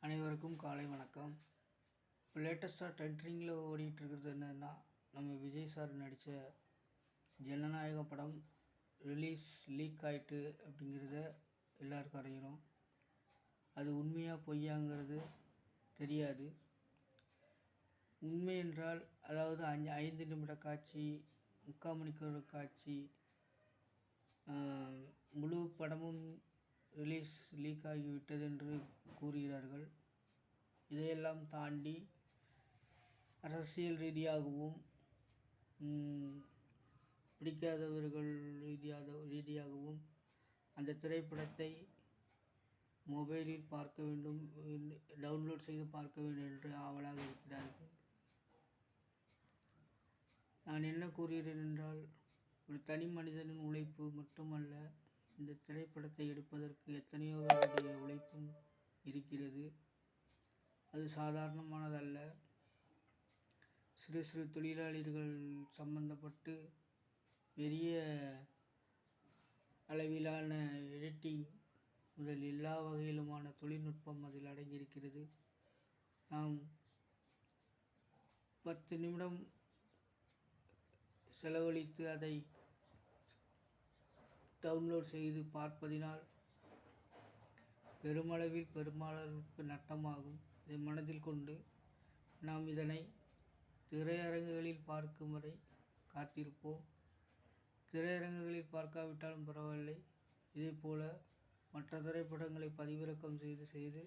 அனைவருக்கும் காலை வணக்கம். இப்போ லேட்டஸ்ட்டாக ட்ரெண்டிங்கில் ஓடிட்டுருக்கிறது என்னென்னா, நம்ம விஜய் சார் நடித்த ஜனநாயக படம் லீக் ஆகிட்டு அப்படிங்கிறத எல்லாருக்கும் அறியணும். அது உண்மையாக பொய்யாங்கிறது தெரியாது. உண்மை என்றால் அதாவது 5 நிமிட காட்சி, 3/4 மணிக்கூர் காட்சி, முழு படமும் லீக் ஆகிவிட்டது என்று கூறுகிறார்கள். இதையெல்லாம் தாண்டி அரசியல் ரீதியாகவும் பிடிக்காதவர்கள் ரீதியாகவும் அந்த திரைப்படத்தை மொபைலில் பார்க்க வேண்டும், டவுன்லோட் செய்து பார்க்க வேண்டும் என்று ஆவலாக இருக்கிறார்கள். நான் என்ன கூறுகிறேன் என்றால், ஒரு தனி மனிதனின் உழைப்பு மட்டுமல்ல, இந்த திரைப்படத்தை எடுப்பதற்கு எத்தனையோ பேருடைய உழைப்பும் இருக்கிறது. அது சாதாரணமானதல்ல. சிறு சிறு தொழிலாளிகள் சம்பந்தப்பட்டு பெரிய அளவிலான எடிட்டிங் முதல் எல்லா வகையிலுமான தொழில்நுட்பம் அதில் அடங்கியிருக்கிறது. நாம் 10 நிமிடம் செலவழித்து அதை டவுன்லோட் செய்து பார்ப்பதினால் பெரும்பாலருக்கு நட்டமாகும். இதை மனதில் கொண்டு நாம் இதனை திரையரங்குகளில் பார்க்கும் வரை காத்திருப்போம். திரையரங்குகளில் பார்க்காவிட்டாலும் பரவாயில்லை, இதேபோல மற்ற திரைப்படங்களை பதிவிறக்கம் செய்து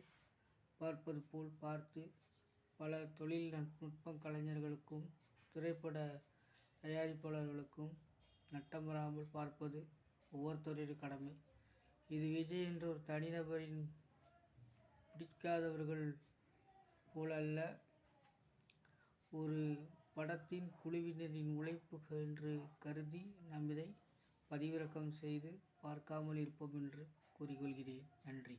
பார்ப்பது போல் பார்த்து பல தொழில்நுட்ப கலைஞர்களுக்கும் திரைப்பட தயாரிப்பாளர்களுக்கும் நட்டம் வராமல் பார்ப்பது ஒவ்வொருத்தருடைய கடமை. இது விஜய் என்ற ஒரு தனிநபரின் பிடிக்காதவர்கள் போல அல்ல, ஒரு படத்தின் குழுவினரின் உழைப்பு என்று கருதி நாம் இதை பதிவிறக்கம் செய்து பார்க்காமல் இருப்போம் என்று கூறிக்கொள்கிறேன். நன்றி.